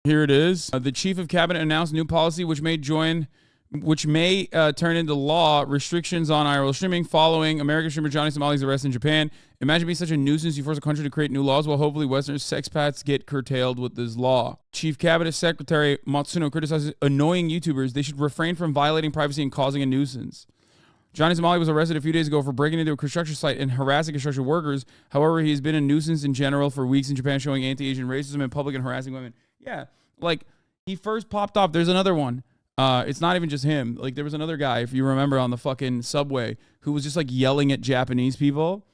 Here it is. The chief of cabinet announced new policy which may turn into law restrictions on IRL streaming following American streamer Johnny Somali's arrest in Japan. Imagine being such a nuisance you force a country to create new laws while hopefully Western sex paths get curtailed with this law. Chief Cabinet Secretary Matsuno criticizes annoying YouTubers. They should refrain from violating privacy and causing a nuisance. Johnny Somali was arrested a few days ago for breaking into a construction site and harassing construction workers. However, he has been a nuisance in general for weeks in Japan, showing anti-Asian racism in public and harassing women. Yeah, like, he first popped off. There's another one. It's not even just him. Like, there was another guy, if you remember, on the fucking subway who was just, like, yelling at Japanese people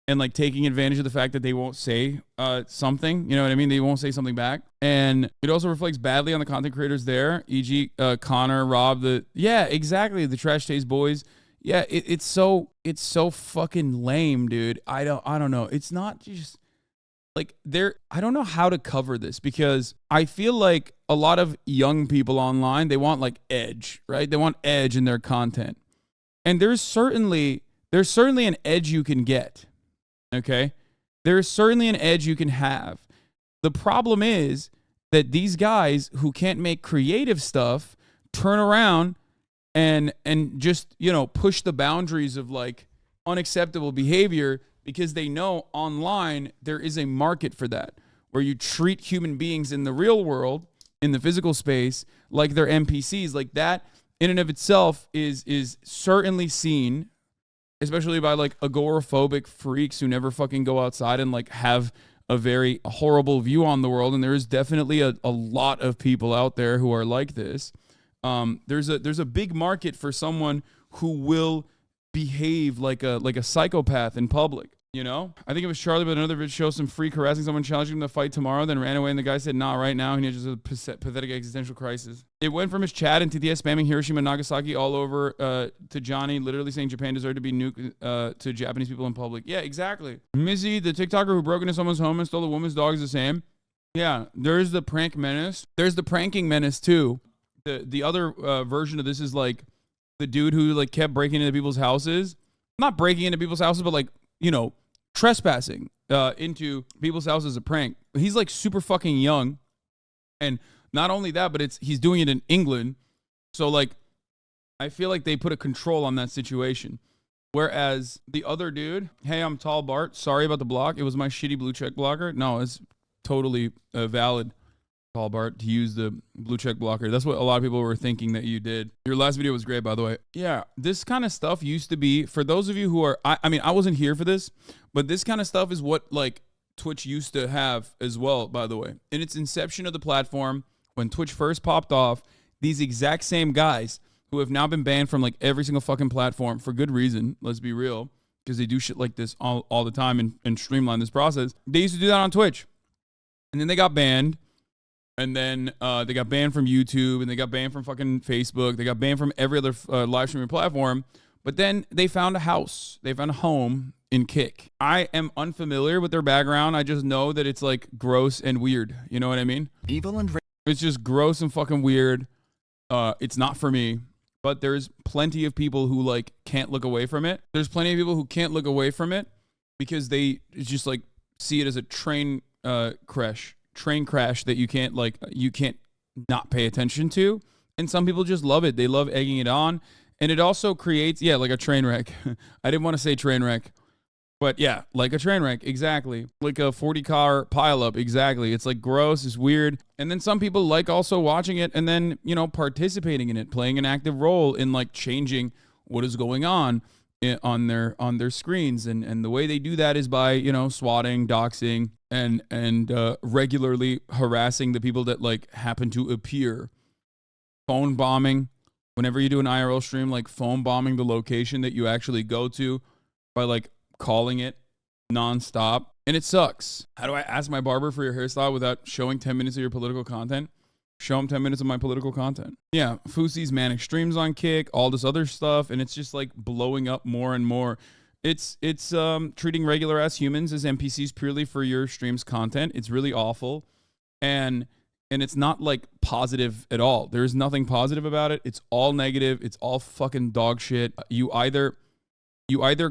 and, like, taking advantage of the fact that they won't say something. You know what I mean? They won't say something back. And it also reflects badly on the content creators there, e.g. Connor, Rob, yeah, exactly, the Trash Taste Boys. Yeah, it's so fucking lame, dude. I don't know. It's not just like I don't know how to cover this because I feel like a lot of young people online, they want like edge, right? They want edge in their content. And there's certainly an edge you can get. Okay? There's certainly an edge you can have. The problem is that these guys who can't make creative stuff turn around and just, you know, push the boundaries of like unacceptable behavior because they know online there is a market for that, where you treat human beings in the real world, in the physical space, like they're NPCs. Like that in and of itself is certainly seen, especially by like agoraphobic freaks who never fucking go outside and like have a very horrible view on the world. And there is definitely a lot of people out there who are like this. There's a big market for someone who will behave like a psychopath in public, you know? I think it was Charlie, but another video shows some freak harassing someone, challenging him to fight tomorrow, then ran away, and the guy said, nah, right now, and he has just a pathetic existential crisis. It went from his chat and TTS spamming Hiroshima and Nagasaki all over to Johnny literally saying Japan deserved to be nuked to Japanese people in public. Yeah, exactly. Mizzy, the TikToker who broke into someone's home and stole a woman's dog, is the same. Yeah, there's the prank menace. There's the pranking menace, too. The other version of this is like the dude who like kept breaking into people's houses, not breaking into people's houses, but like, you know, trespassing into people's houses as a prank. He's like super fucking young. And not only that, but he's doing it in England. So like, I feel like they put a control on that situation. Whereas the other dude, hey, I'm Tall Bart. Sorry about the block. It was my shitty blue check blocker. No, it's totally valid. Tall Bart, to use the blue check blocker. That's what a lot of people were thinking that you did. Your last video was great, by the way. Yeah, this kind of stuff used to be, for those of you who are, I mean, I wasn't here for this, but this kind of stuff is what like Twitch used to have as well, by the way. In its inception of the platform, when Twitch first popped off, these exact same guys who have now been banned from like every single fucking platform for good reason, let's be real, because they do shit like this all the time and streamline this process. They used to do that on Twitch. And then they got banned. And then they got banned from YouTube, and they got banned from fucking Facebook. They got banned from every other live streaming platform. But then they found a house. They found a home in Kick. I am unfamiliar with their background. I just know that it's like gross and weird. You know what I mean? Evil and it's just gross and fucking weird. It's not for me. But there's plenty of people who like can't look away from it. There's plenty of people who can't look away from it because they just like see it as a train crash that you can't not pay attention to. And some people just love it. They love egging it on. And it also creates, yeah, like a train wreck. I didn't want to say train wreck, but yeah, like a train wreck. Exactly. Like a 40-car pileup. Exactly. It's like gross. It's weird. And then some people like also watching it and then, you know, participating in it, playing an active role in like changing what is going on their screens. And the way they do that is by, you know, swatting, doxing, and regularly harassing the people that like happen to appear. Phone bombing. Whenever you do an IRL stream, like phone bombing the location that you actually go to by like calling it nonstop. And it sucks. How do I ask my barber for your hairstyle without showing 10 minutes of your political content? Show him 10 minutes of my political content. Yeah, Fousey's manic streams on Kick, all this other stuff, and it's just like blowing up more and more. It's treating regular ass humans as NPCs purely for your stream's content. It's really awful. And it's not like positive at all. There's nothing positive about it. It's all negative. It's all fucking dog shit. You either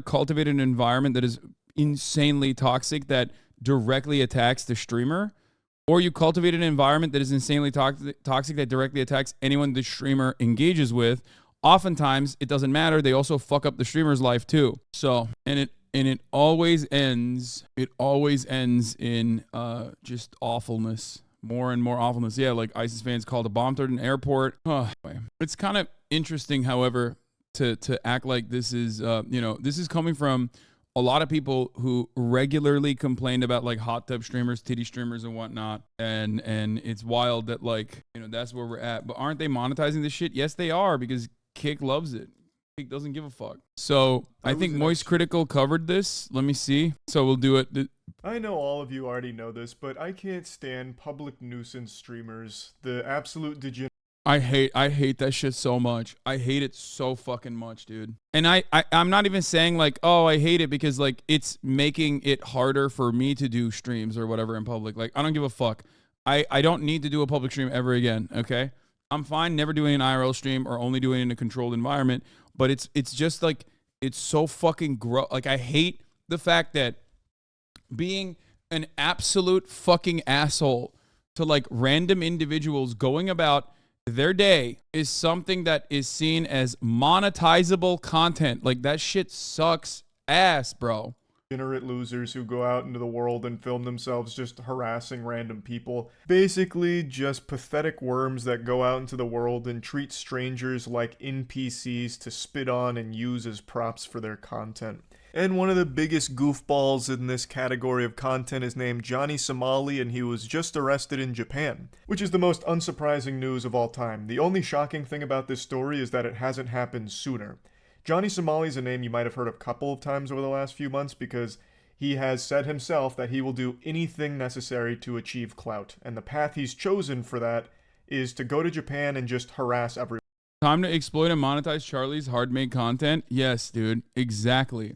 cultivate an environment that is insanely toxic that directly attacks the streamer, or you cultivate an environment that is insanely toxic that directly attacks anyone the streamer engages with. Oftentimes, it doesn't matter. They also fuck up the streamer's life too. So, and it always ends. It always ends in just awfulness. More and more awfulness. Yeah, like ISIS fans called a bomb threat in an airport. Oh, it's kind of interesting, however, to act like this is, this is coming from a lot of people who regularly complained about like hot tub streamers, titty streamers, and whatnot. And it's wild that like, that's where we're at. But aren't they monetizing this shit? Yes, they are, because Kick loves it. Kick doesn't give a fuck. So I think Moist Critical covered this. Let me see. So we'll do it. I know all of you already know this, but I can't stand public nuisance streamers. The absolute degenerate. I hate that shit so much. I hate it so fucking much, dude. And I'm not even saying like, oh, I hate it because like it's making it harder for me to do streams or whatever in public. Like, I don't give a fuck. I don't need to do a public stream ever again, okay? I'm fine never doing an IRL stream or only doing it in a controlled environment, but it's just like, it's so fucking gross. Like, I hate the fact that being an absolute fucking asshole to like random individuals going about their day is something that is seen as monetizable content. Like, that shit sucks ass, bro. Degenerate losers who go out into the world and film themselves just harassing random people. Basically just pathetic worms that go out into the world and treat strangers like NPCs to spit on and use as props for their content. And one of the biggest goofballs in this category of content is named Johnny Somali, and he was just arrested in Japan, which is the most unsurprising news of all time. The only shocking thing about this story is that it hasn't happened sooner. Johnny Somali is a name you might have heard a couple of times over the last few months because he has said himself that he will do anything necessary to achieve clout, and the path he's chosen for that is to go to Japan and just harass everyone. Time to exploit and monetize Charlie's hard-made content? Yes, dude, exactly.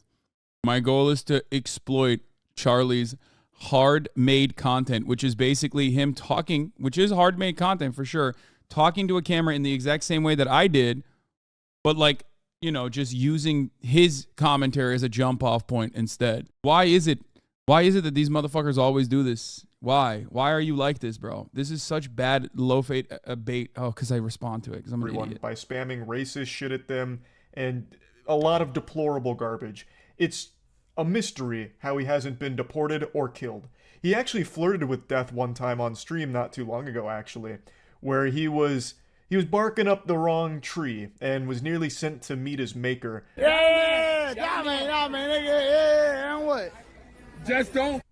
My goal is to exploit Charlie's hard-made content, which is basically him talking, which is hard-made content for sure, talking to a camera in the exact same way that I did, but like, just using his commentary as a jump-off point instead. Why is it that these motherfuckers always do this? Why? Why are you like this, bro? This is such bad, low-fate bait. Oh, because I respond to it, because I'm an idiot. By spamming racist shit at them and a lot of deplorable garbage. It's a mystery how he hasn't been deported or killed. He actually flirted with death one time on stream not too long ago, actually, where he was barking up the wrong tree and was nearly sent to meet his maker. Yeah, and what? Just don't.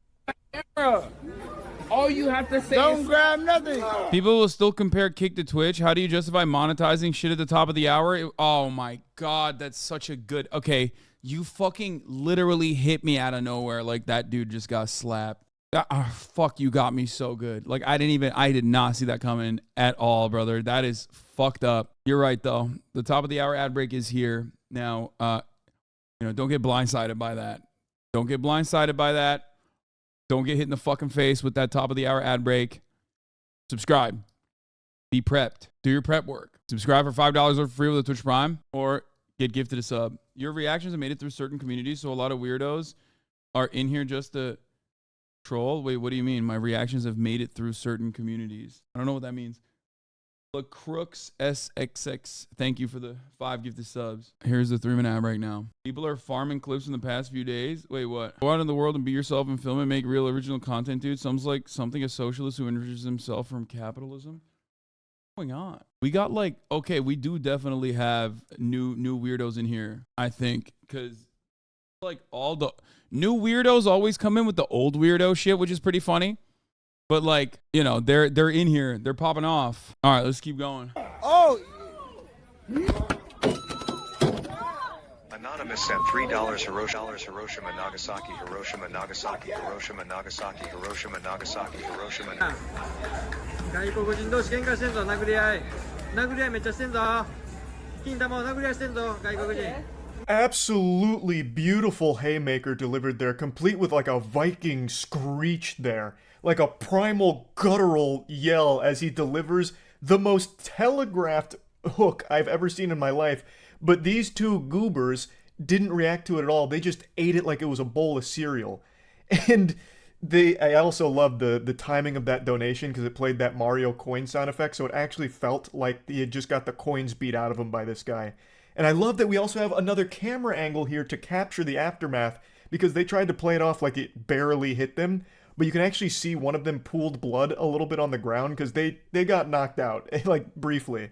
All you have to say don't grab nothing. People will still compare Kick to Twitch. How do you justify monetizing shit at the top of the hour? Oh my God, that's such a good. Okay, you fucking literally hit me out of nowhere like that dude just got slapped. Fuck, you got me so good. Like, I did not see that coming at all, brother. That is fucked up. You're right, though. The top of the hour ad break is here. Now, don't get blindsided by that. Don't get blindsided by that. Don't get hit in the fucking face with that top of the hour ad break. Subscribe. Be prepped. Do your prep work. Subscribe for $5 or free with a Twitch Prime, or get gifted a sub. Your reactions have made it through certain communities, so a lot of weirdos are in here just to troll. Wait, what do you mean? My reactions have made it through certain communities. I don't know what that means. The Crooks SXX, thank you for the 5 gifted subs. Here's the 3-minute ad right now. People are farming clips in the past few days. Wait, what? Go out in the world and be yourself and film and make real original content, dude. Sounds like something a socialist who enriches himself from capitalism. What's going on? We got like, okay, we do definitely have new weirdos in here, I think, because like all the new weirdos always come in with the old weirdo shit, which is pretty funny. But like, they're in here, they're popping off. All right, let's keep going. Oh, Anonymous sent $3 Hiroshima, Nagasaki, Hiroshima, Nagasaki, Hiroshima, Nagasaki, Hiroshima, Nagasaki, Hiroshima. 外国人同士喧嘩してんぞ、殴り合いめっちゃしてんぞ、金玉を殴り合いしてんぞ、外国人。 Absolutely beautiful haymaker delivered there, complete with like a Viking screech there, like a primal guttural yell as he delivers the most telegraphed hook I've ever seen in my life. But these two goobers didn't react to it at all. They just ate it like it was a bowl of cereal. And I also love the timing of that donation because it played that Mario coin sound effect, so it actually felt like he had just got the coins beat out of him by this guy. And I love that we also have another camera angle here to capture the aftermath because they tried to play it off like it barely hit them, but you can actually see one of them pooled blood a little bit on the ground because they got knocked out, like briefly.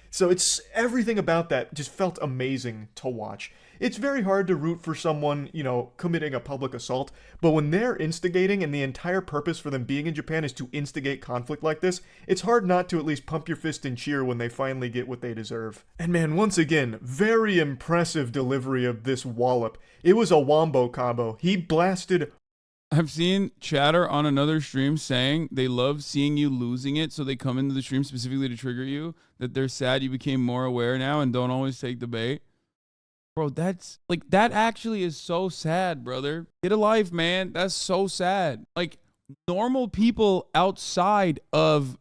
So it's everything about that just felt amazing to watch. It's very hard to root for someone, committing a public assault, but when they're instigating and the entire purpose for them being in Japan is to instigate conflict like this, it's hard not to at least pump your fist and cheer when they finally get what they deserve. And man, once again, very impressive delivery of this wallop. It was a wombo combo. He blasted. I've seen chatter on another stream saying they love seeing you losing it, so they come into the stream specifically to trigger you, that they're sad you became more aware now and don't always take the bait. Bro, that actually is so sad, brother. Get a life, man. That's so sad. Like, normal people outside of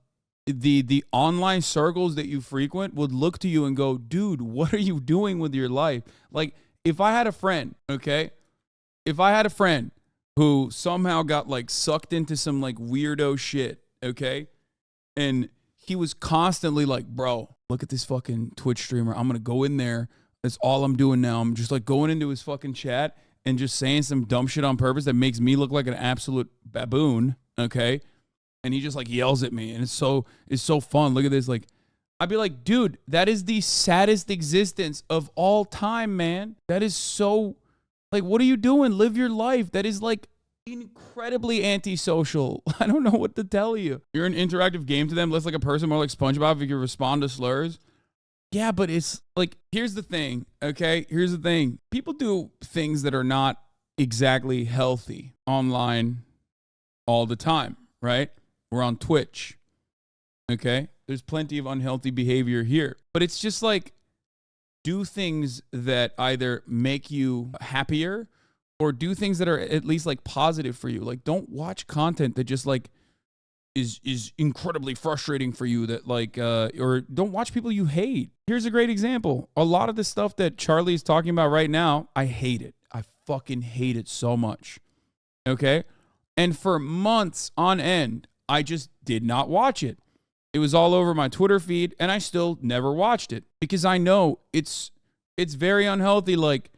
the online circles that you frequent would look to you and go, dude, what are you doing with your life? Like, if I had a friend, okay? If I had a friend who somehow got like sucked into some like weirdo shit, okay? And he was constantly like, bro, look at this fucking Twitch streamer. I'm going to go in there. That's all I'm doing now. I'm just like going into his fucking chat and just saying some dumb shit on purpose that makes me look like an absolute baboon, okay? And he just like yells at me and it's so fun. Look at this. Like, I'd be like, dude, that is the saddest existence of all time, man. That is so, like, what are you doing? Live your life. That is like incredibly antisocial. I don't know what to tell you. You're an interactive game to them, less like a person, more like SpongeBob if you can respond to slurs. Yeah, but it's like, here's the thing, okay? Here's the thing. People do things that are not exactly healthy online all the time, right? We're on Twitch, okay? There's plenty of unhealthy behavior here. But it's just like, do things that either make you happier or do things that are at least like positive for you. Like, don't watch content that just like is incredibly frustrating for you, that like or don't watch people you hate. Here's a great example. A lot of the stuff that Charlie is talking about right now, I hate it. I fucking hate it so much. Okay? And for months on end, I just did not watch it. It was all over my Twitter feed and I still never watched it because I know it's very unhealthy. Like,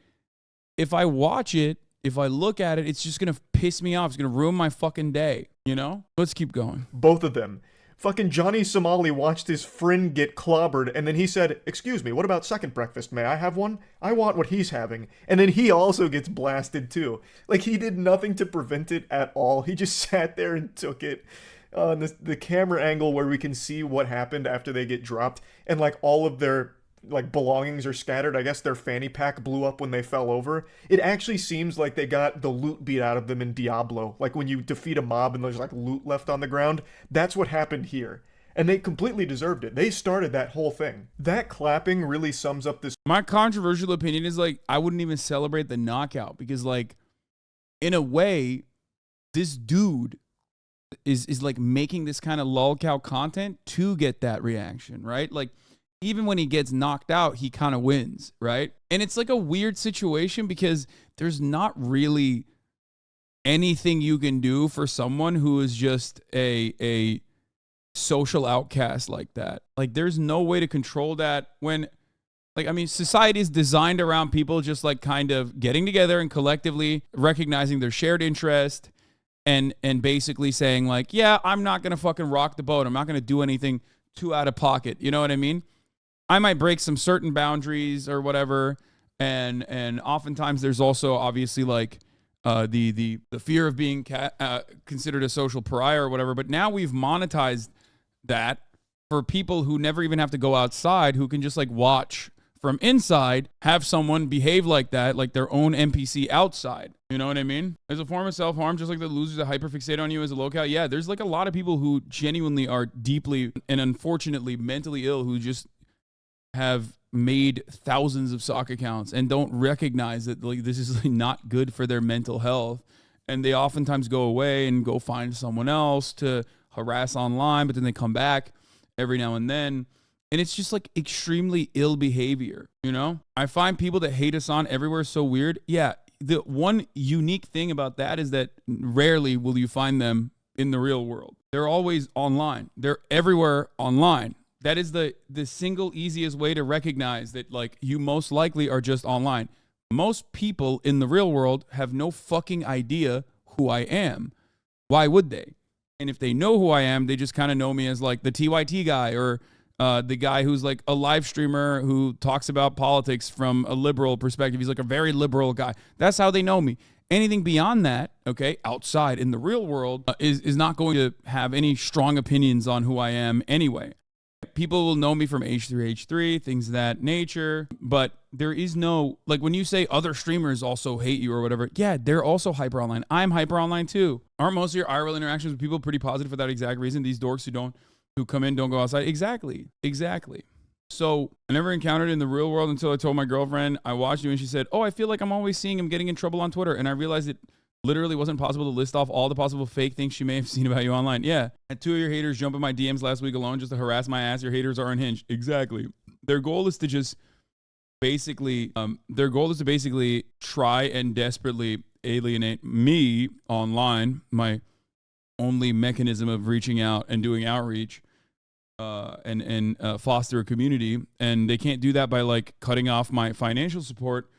if I watch it, if I look at it, it's just going to piss me off. It's going to ruin my fucking day, you know? Let's keep going. Both of them. Fucking Johnny Somali watched his friend get clobbered, and then he said, excuse me, what about second breakfast? May I have one? I want what he's having. And then he also gets blasted too. Like, he did nothing to prevent it at all. He just sat there and took it. The camera angle where we can see what happened after they get dropped, and like all of their like belongings are scattered. I guess their fanny pack blew up when they fell over. It actually seems like they got the loot beat out of them in Diablo. Like when you defeat a mob and there's like loot left on the ground. That's what happened here. And they completely deserved it. They started that whole thing. That clapping really sums up this. My controversial opinion is like, I wouldn't even celebrate the knockout because like, in a way, this dude is like making this kind of lolcow content to get that reaction, right? Like, even when he gets knocked out, he kind of wins, right? And it's like a weird situation because there's not really anything you can do for someone who is just a social outcast like that. Like, there's no way to control that when, like, I mean, society is designed around people just like kind of getting together and collectively recognizing their shared interest and basically saying like, yeah, I'm not going to fucking rock the boat. I'm not going to do anything too out of pocket. You know what I mean? I might break some certain boundaries or whatever, and oftentimes there's also obviously like the fear of being considered a social pariah or whatever. But now we've monetized that for people who never even have to go outside, who can just like watch from inside, have someone behave like that, like their own NPC outside. You know what I mean? As a form of self-harm, just like the losers that hyperfixate on you as a locale. Yeah, there's like a lot of people who genuinely are deeply and unfortunately mentally ill who just have made thousands of sock accounts and don't recognize that like this is like not good for their mental health. And they oftentimes go away and go find someone else to harass online, but then they come back every now and then. And it's just like extremely ill behavior, you know? I find people that hate Hasan everywhere so weird. Yeah, the one unique thing about that is that rarely will you find them in the real world. They're always online. They're everywhere online. That is the single easiest way to recognize that, like, you most likely are just online. Most people in the real world have no fucking idea who I am. Why would they? And if they know who I am, they just kind of know me as like the TYT guy, or the guy who's like a live streamer who talks about politics from a liberal perspective. He's like a very liberal guy. That's how they know me. Anything beyond that, okay, outside in the real world is not going to have any strong opinions on who I am anyway. People will know me from H3H3, things of that nature, but there is no, like, when you say other streamers also hate you or whatever, yeah, they're also hyper online. I'm hyper online too. Aren't most of your IRL interactions with people pretty positive for that exact reason? These dorks who come in, don't go outside. Exactly. So I never encountered it in the real world until I told my girlfriend I watched you, and she said, oh, I feel like I'm always seeing him getting in trouble on Twitter. And I realized it literally wasn't possible to list off all the possible fake things she may have seen about you online. Yeah. Had 2 of your haters jump in my DMs last week alone just to harass my ass. Your haters are unhinged. Exactly. Their goal is to just basically, try and desperately alienate me online, my only mechanism of reaching out and doing outreach, and foster a community. And they can't do that by like cutting off my financial support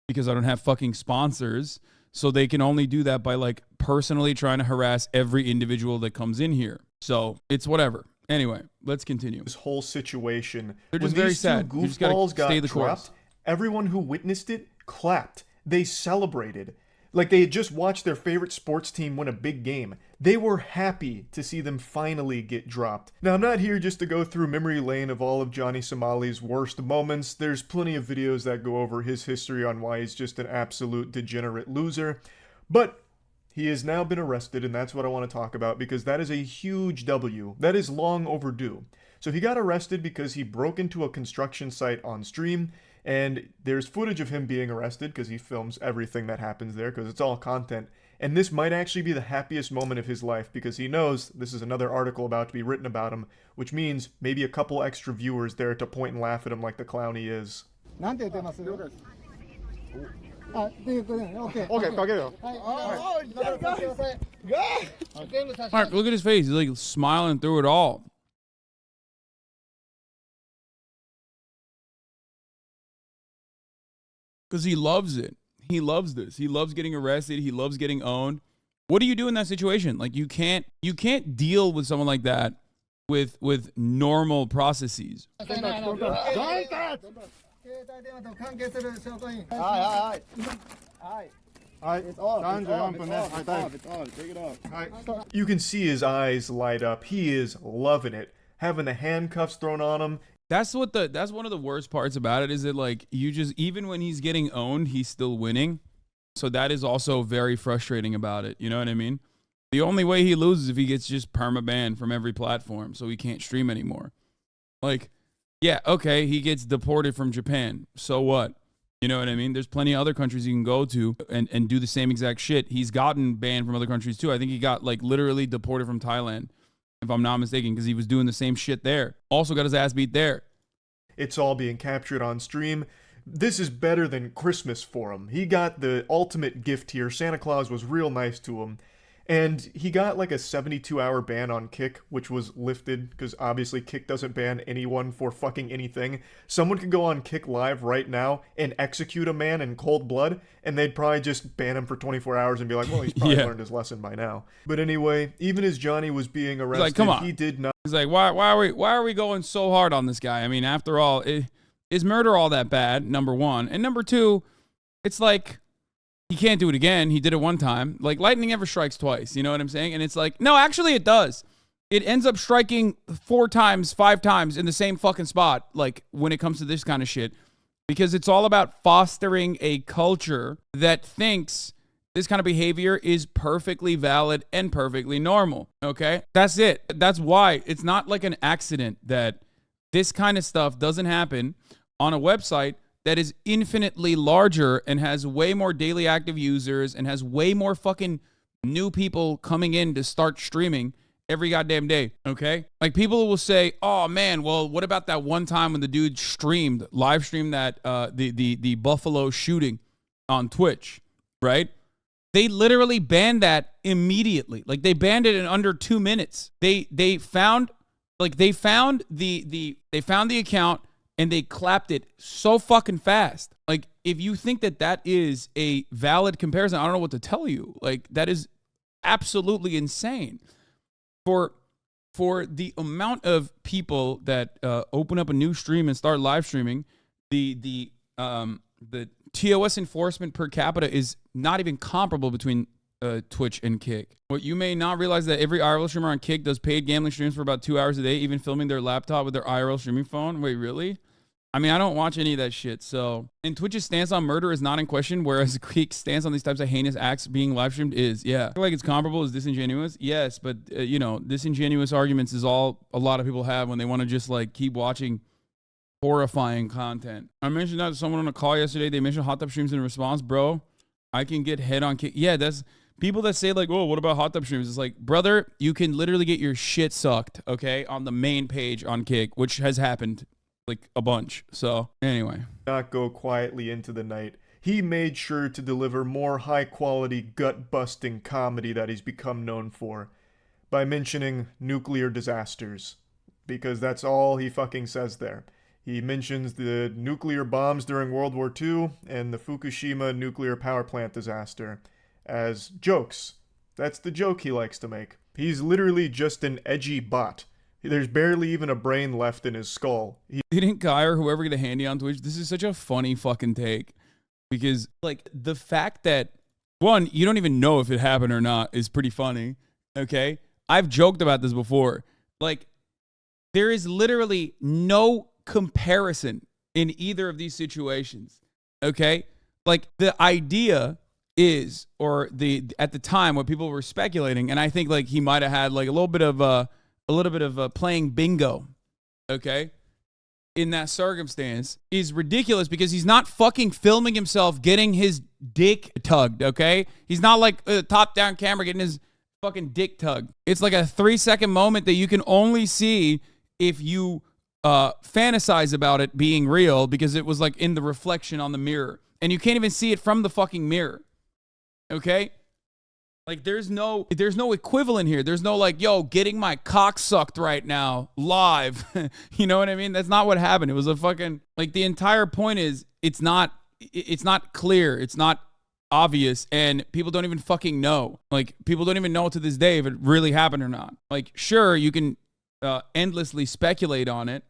because I don't have fucking sponsors. So they can only do that by like personally trying to harass every individual that comes in here. So it's whatever. Anyway, let's continue. This whole situation. They're just very sad. When these two goofballs got dropped, everyone who witnessed it clapped. They celebrated. Like they had just watched their favorite sports team win a big game. They were happy to see them finally get dropped. Now, I'm not here just to go through memory lane of all of Johnny Somali's worst moments. There's plenty of videos that go over his history on why he's just an absolute degenerate loser. But he has now been arrested, and that's what I want to talk about, because that is a huge W. That is long overdue. So he got arrested because he broke into a construction site on stream, and there's footage of him being arrested because he films everything that happens there because it's all content. And this might actually be the happiest moment of his life because he knows this is another article about to be written about him, which means maybe a couple extra viewers there to point and laugh at him like the clown he is. Mark, look at his face. He's like smiling through it all. Because he loves it. He loves this. He loves getting arrested. He loves getting owned. What do you do in that situation? Like you can't deal with someone like that with normal processes. You can see his eyes light up. He is loving it. Having the handcuffs thrown on him. That's one of the worst parts about it, is that like even when he's getting owned, he's still winning. So that is also very frustrating about it. You know what I mean? The only way he loses is if he gets just perma-banned from every platform, so he can't stream anymore. Like, yeah, okay, he gets deported from Japan. So what? You know what I mean? There's plenty of other countries you can go to and do the same exact shit. He's gotten banned from other countries too. I think he got like literally deported from Thailand, if I'm not mistaken, because he was doing the same shit there. Also got his ass beat there. It's all being captured on stream. This is better than Christmas for him. He got the ultimate gift here. Santa Claus was real nice to him. And he got like a 72-hour ban on Kick, which was lifted, because obviously Kick doesn't ban anyone for fucking anything. Someone could go on Kick Live right now and execute a man in cold blood, and they'd probably just ban him for 24 hours and be like, well, he's probably learned his lesson by now. But anyway, even as Johnny was being arrested, like, come on. He did not... He's like, why are we going so hard on this guy? I mean, after all, is murder all that bad, number one? And number two, it's like... he can't do it again. He did it one time. Like, lightning never strikes twice. You know what I'm saying? And it's like, no, actually it does. It ends up striking 4 times, 5 times in the same fucking spot, like, when it comes to this kind of shit. Because it's all about fostering a culture that thinks this kind of behavior is perfectly valid and perfectly normal. Okay? That's it. That's why it's not like an accident that this kind of stuff doesn't happen on a website that is infinitely larger and has way more daily active users and has way more fucking new people coming in to start streaming every goddamn day, okay? Like, people will say, oh man, well, what about that one time when the dude live streamed that the Buffalo shooting on Twitch? right? They literally banned that immediately. Like they banned it in under 2 minutes. They found the account and they clapped it so fucking fast. Like if you think that that is a valid comparison, I don't know what to tell you. Like that is absolutely insane. For the amount of people that open up a new stream and start live streaming, the TOS enforcement per capita is not even comparable between Twitch and Kick. What you may not realize that every IRL streamer on Kick does paid gambling streams for about 2 hours a day, even filming their laptop with their IRL streaming phone. Wait, really? I mean, I don't watch any of that shit. So, and Twitch's stance on murder is not in question, whereas Kick's stance on these types of heinous acts being live streamed is. Yeah, I feel like it's comparable. Is disingenuous? Yes, but you know, disingenuous arguments is all a lot of people have when they want to just like keep watching horrifying content. I mentioned that to someone on a call yesterday. They mentioned hot tub streams in response. Bro, I can get head on Kick. Yeah, that's people that say like, oh, what about hot tub streams? It's like, brother, you can literally get your shit sucked, okay, on the main page on Kick, which has happened like a bunch. So anyway. Not go quietly into the night. He made sure to deliver more high-quality, gut-busting comedy that he's become known for by mentioning nuclear disasters. Because that's all he fucking says there. He mentions the nuclear bombs during World War II and the Fukushima nuclear power plant disaster as jokes. That's the joke he likes to make. He's literally just an edgy bot. There's barely even a brain left in his skull. Didn't Guy or whoever get a handy on Twitch? This is such a funny fucking take. Because, like, the fact that, one, you don't even know if it happened or not is pretty funny, okay? I've joked about this before. Like, there is literally no comparison in either of these situations, okay? Like, the idea is, or at the time, what people were speculating, and I think, like, he might have had, like, a little bit of playing bingo, okay, in that circumstance is ridiculous because he's not fucking filming himself getting his dick tugged, okay? He's not like a top-down camera getting his fucking dick tugged. It's like a 3-second moment that you can only see if you fantasize about it being real because it was like in the reflection on the mirror. And you can't even see it from the fucking mirror, okay? Like, there's no equivalent here. There's no, like, yo, getting my cock sucked right now, live. You know what I mean? That's not what happened. It was a fucking, like, the entire point is, it's not clear. It's not obvious. And people don't even fucking know. Like, people don't even know to this day if it really happened or not. Like, sure, you can endlessly speculate on it,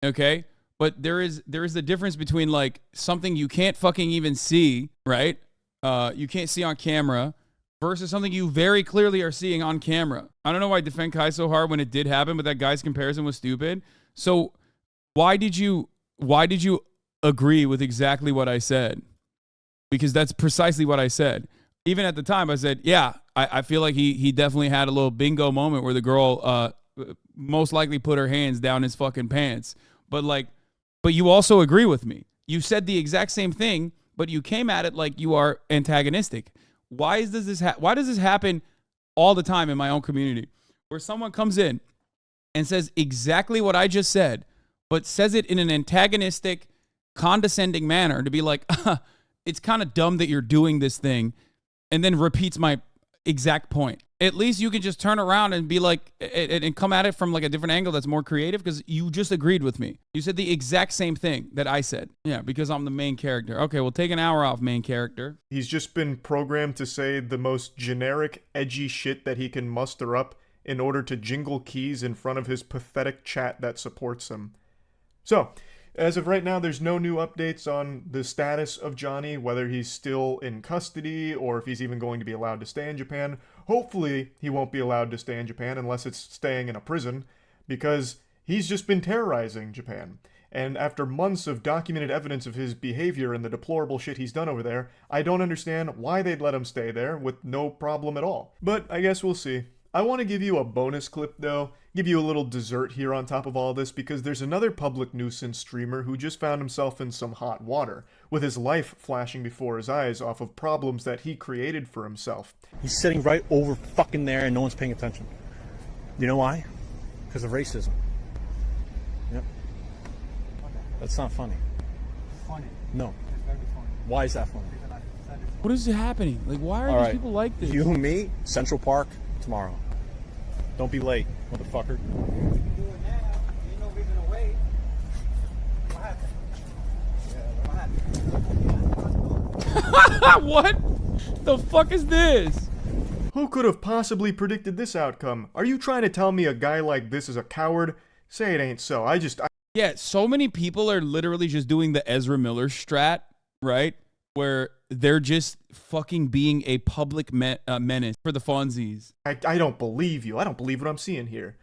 okay? But there is the difference between, like, something you can't fucking even see, right? You can't see on camera, versus something you very clearly are seeing on camera. I don't know why I defend Kai so hard when it did happen, but that guy's comparison was stupid. So why did you agree with exactly what I said? Because that's precisely what I said. Even at the time, I said, yeah, I feel like he definitely had a little bingo moment where the girl most likely put her hands down his fucking pants. But you also agree with me. You said the exact same thing, but you came at it like you are antagonistic. Why does this happen all the time in my own community where someone comes in and says exactly what I just said, but says it in an antagonistic, condescending manner to be like, it's kind of dumb that you're doing this thing, and then repeats my exact point. At least you can just turn around and be like, and come at it from like a different angle that's more creative because you just agreed with me. You said the exact same thing that I said. Yeah, because I'm the main character. Okay, well, take an hour off, main character. He's just been programmed to say the most generic, edgy shit that he can muster up in order to jingle keys in front of his pathetic chat that supports him. So, as of right now, there's no new updates on the status of Johnny, whether he's still in custody or if he's even going to be allowed to stay in Japan. Hopefully, he won't be allowed to stay in Japan unless it's staying in a prison, because he's just been terrorizing Japan. And after months of documented evidence of his behavior and the deplorable shit he's done over there, I don't understand why they'd let him stay there with no problem at all. But I guess we'll see. I want to give you a bonus clip though, give you a little dessert here on top of all this, because there's another public nuisance streamer who just found himself in some hot water, with his life flashing before his eyes off of problems that he created for himself. He's sitting right over fucking there and no one's paying attention. You know why? Because of racism. Yep. That's not funny. Funny. No. It's very funny. Why is that funny? Because What is happening? Like, why are All these right. people like this? You and me, Central Park, tomorrow. Don't be late, motherfucker. What the fuck is this? Who could have possibly predicted this outcome? Are you trying to tell me a guy like this is a coward? Say it ain't so. Yeah, so many people are literally just doing the Ezra Miller strat, right? Where they're just fucking being a public menace for the funsies. I don't believe you. I don't believe what I'm seeing here.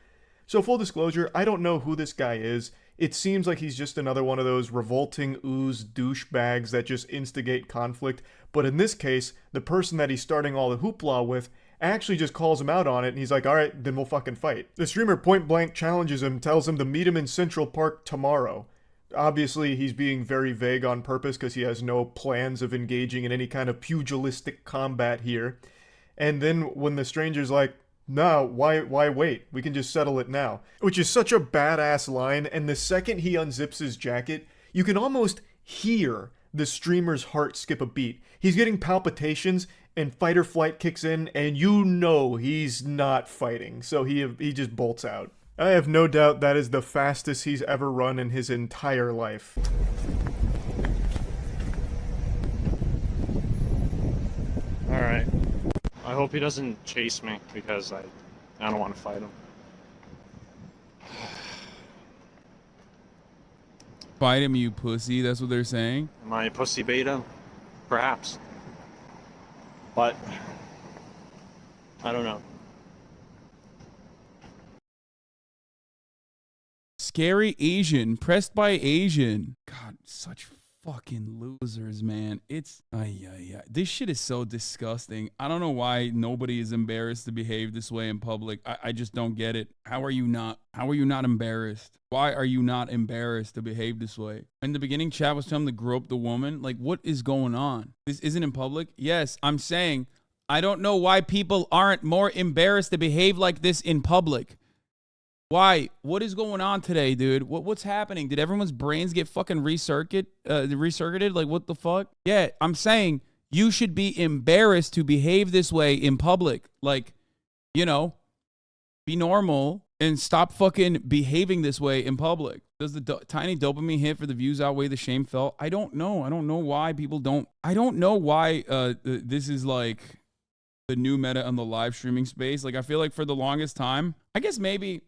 So full disclosure, I don't know who this guy is. It seems like he's just another one of those revolting ooze douchebags that just instigate conflict. But in this case, the person that he's starting all the hoopla with actually just calls him out on it, and he's like, alright, then we'll fucking fight. The streamer point blank challenges him, tells him to meet him in Central Park tomorrow. Obviously, he's being very vague on purpose because he has no plans of engaging in any kind of pugilistic combat here. And then when the stranger's like, no, why wait? We can just settle it now. Which is such a badass line, and the second he unzips his jacket, you can almost hear the streamer's heart skip a beat. He's getting palpitations, and fight or flight kicks in, and you know he's not fighting, so he just bolts out. I have no doubt that is the fastest he's ever run in his entire life. Alright. I hope he doesn't chase me because I don't want to fight him. Fight him, you pussy. That's what they're saying. Am I a pussy beta? Perhaps. But I don't know. Scary Asian, pressed by Asian. God, such fucking losers, man. It's yeah. This shit is so disgusting. I don't know why nobody is embarrassed to behave this way in public. I just don't get it. How are you not embarrassed? Why are you not embarrassed to behave this way? In the beginning, chat was telling him to grope the woman. Like, what is going on? This isn't in public? Yes, I'm saying I don't know why people aren't more embarrassed to behave like this in public. Why? What is going on today, dude? What's happening? Did everyone's brains get fucking recircuited? Like, what the fuck? Yeah, I'm saying you should be embarrassed to behave this way in public. Like, you know, be normal and stop fucking behaving this way in public. Does the tiny dopamine hit for the views outweigh the shame felt? I don't know. I don't know why people don't. I don't know why this is like the new meta on the live streaming space. Like, I feel like for the longest time, I guess maybe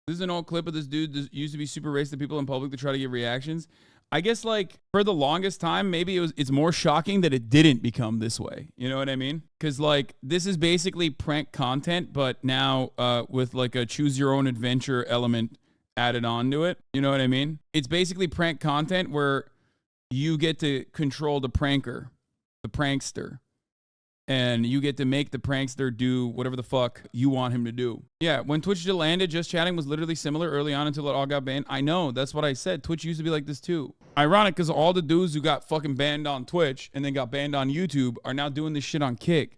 this is an old clip of this dude that used to be super racist to people in public to try to get reactions. I guess, like, for the longest time, maybe it's more shocking that it didn't become this way. You know what I mean? Because, like, this is basically prank content, but now with, like, a choose-your-own-adventure element added on to it. You know what I mean? It's basically prank content where you get to control the pranker, the prankster. And you get to make the prankster do whatever the fuck you want him to do. Yeah, when Twitch landed, just chatting was literally similar early on until it all got banned. I know, that's what I said. Twitch used to be like this too. Ironic, because all the dudes who got fucking banned on Twitch and then got banned on YouTube are now doing this shit on Kick.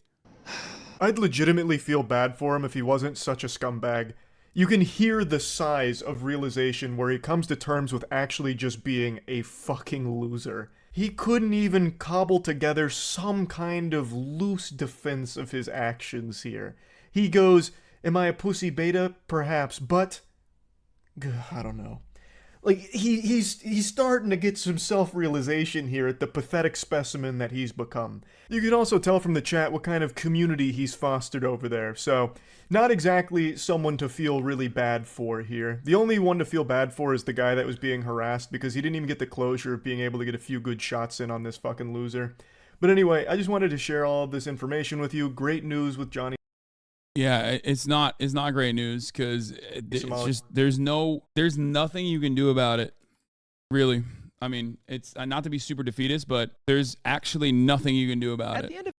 I'd legitimately feel bad for him if he wasn't such a scumbag. You can hear the size of realization where he comes to terms with actually just being a fucking loser. He couldn't even cobble together some kind of loose defense of his actions here. He goes, am I a pussy beta? Perhaps, but I don't know. Like, he's starting to get some self-realization here at the pathetic specimen that he's become. You can also tell from the chat what kind of community he's fostered over there, so not exactly someone to feel really bad for here. The only one to feel bad for is the guy that was being harassed because he didn't even get the closure of being able to get a few good shots in on this fucking loser. But anyway, I just wanted to share all of this information with you. Great news with Johnny. Yeah, it's not great news because it's just there's nothing you can do about it, really. I mean, it's not to be super defeatist, but there's actually nothing you can do about it. At the end of